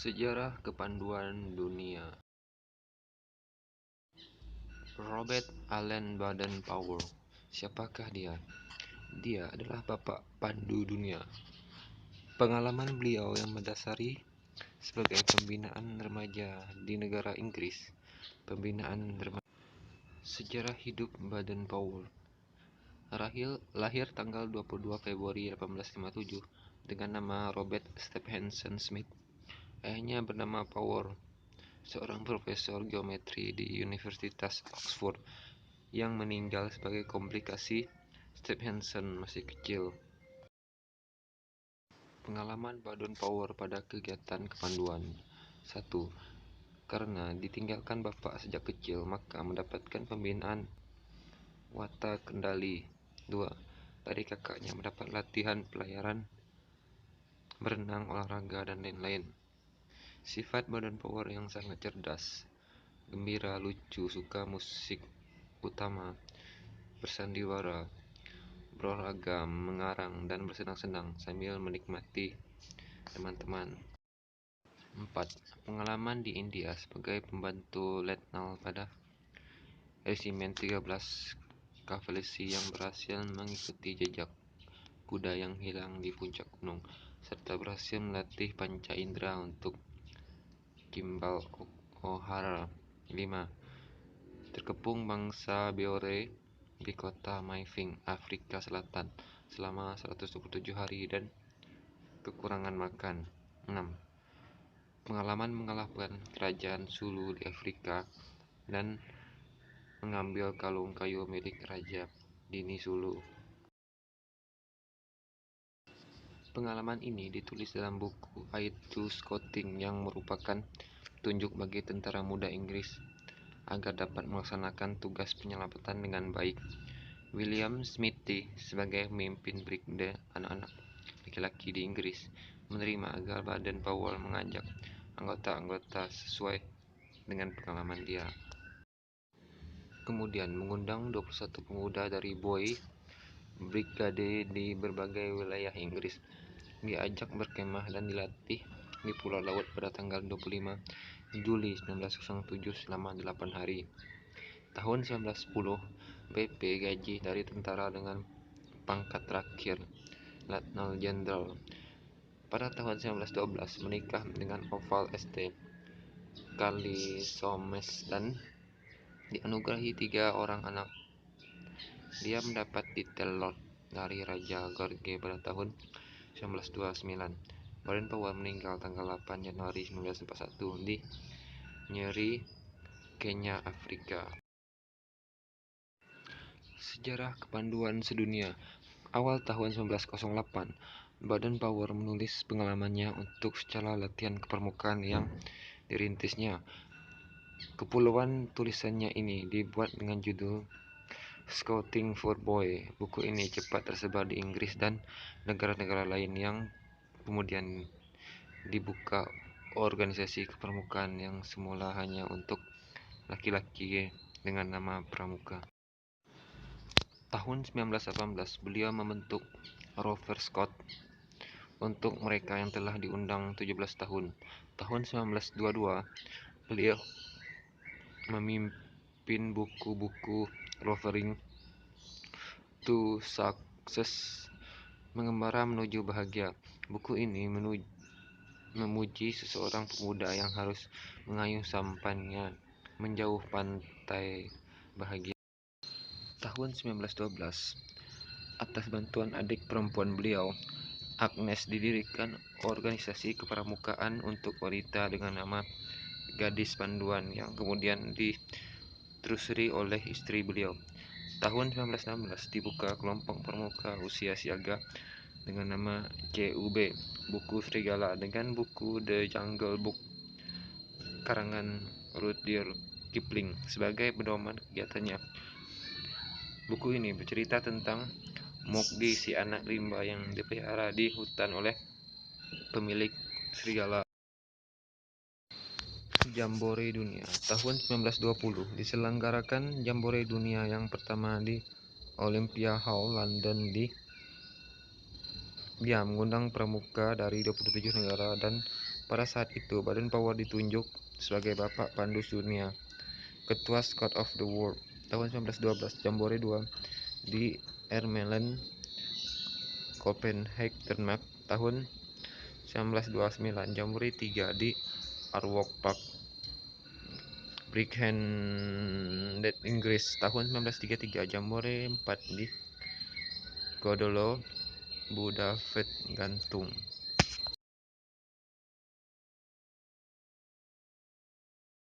Sejarah Kepanduan Dunia. Robert Allen Baden-Powell. Siapakah dia? Dia adalah Bapak Pandu Dunia. Pengalaman beliau yang mendasari sebagai pembinaan remaja di negara Inggris. Pembinaan remaja. Sejarah hidup Baden-Powell. Lahir tanggal 22 Februari 1857 dengan nama Robert Stephenson Smith. Ayahnya bernama Powell, seorang profesor geometri di Universitas Oxford yang meninggal sebagai komplikasi Stephenson masih kecil. Pengalaman Baden-Powell pada kegiatan kepanduan. 1. Karena ditinggalkan bapak sejak kecil, maka mendapatkan pembinaan wata kendali. 2. Dari kakaknya mendapat latihan pelayaran, berenang, olahraga, dan lain-lain. Sifat Baden-Powell yang sangat cerdas, gembira, lucu, suka musik utama, bersandiwara, berolahraga, mengarang, dan bersenang-senang sambil menikmati teman-teman. 4. Pengalaman di India sebagai pembantu letnan pada Resimen 13 Kavalsi yang berhasil mengikuti jejak kuda yang hilang di puncak gunung, serta berhasil melatih panca indera untuk Kimball O'Hara. 5. Terkepung bangsa Maori di kota Maifing, Afrika Selatan selama 127 hari dan kekurangan makan. 6. Pengalaman mengalahkan kerajaan Sulu di Afrika dan mengambil kalung kayu milik Raja Dini Sulu. Pengalaman ini ditulis dalam buku Aid to Scouting yang merupakan petunjuk bagi tentara muda Inggris agar dapat melaksanakan tugas penyelamatan dengan baik. William Smithy sebagai pemimpin brigade anak-anak laki-laki di Inggris menerima agar Baden-Powell mengajak anggota-anggota sesuai dengan pengalaman dia. Kemudian mengundang 21 pemuda dari Boy Brigade di berbagai wilayah Inggris. Diajak berkemah dan dilatih di Pulau Laut pada tanggal 25 Juli 1907 selama 8 hari. Tahun 1910, BP gaji dari tentara dengan pangkat terakhir, Letnan Jenderal. Pada tahun 1912 menikah dengan Oval St. Carly Soames dan dianugerahi 3 orang anak. Dia mendapat titel Lord dari Raja George pada tahun 1929. Baden-Powell meninggal tanggal 8 Januari 1941 di Nyeri, Kenya, Afrika. Sejarah Kepanduan Sedunia. Awal tahun 1908, Baden-Powell menulis pengalamannya untuk skala latihan kepermukaan yang dirintisnya. Kepulauan tulisannya ini dibuat dengan judul Scouting for Boy. Buku ini cepat tersebar di Inggris dan negara-negara lain yang kemudian dibuka organisasi kepermukaan yang semula hanya untuk laki-laki dengan nama pramuka. Tahun 1918 beliau membentuk Rover Scout untuk mereka yang telah diundang 17 tahun. Tahun 1922 beliau memimpin buku-buku Rovering to Success, mengembara menuju bahagia. Buku ini memuji seseorang pemuda yang harus mengayuh sampannya menjauh pantai bahagia. Tahun 1912, atas bantuan adik perempuan beliau, Agnes, didirikan organisasi kepramukaan untuk wanita dengan nama Gadis Panduan yang kemudian diterusuri oleh istri beliau. Tahun 1916 dibuka kelompok pramuka usia siaga dengan nama CUB, buku Serigala, dengan buku The Jungle Book karangan Rudyard Kipling sebagai pedoman kegiatannya. Buku ini bercerita tentang Mowgli, si anak rimba yang dipelihara di hutan oleh pemilik serigala. Jambore Dunia. Tahun 1920 diselenggarakan Jambore Dunia yang pertama di Olympia Hall, London. Dia mengundang pramuka dari 27 negara dan Pada saat itu, Baden-Powell ditunjuk sebagai Bapak Pandu Dunia, Ketua Scout of the World. Tahun 1912, Jambore 2 di Ermelo, Copenhagen, Denmark. Tahun 1929, Jambore 3 di Arwood Park, Birkenhead, Inggris. Tahun 1933, Jambore 4 di Godolo, Budapest, Gantung.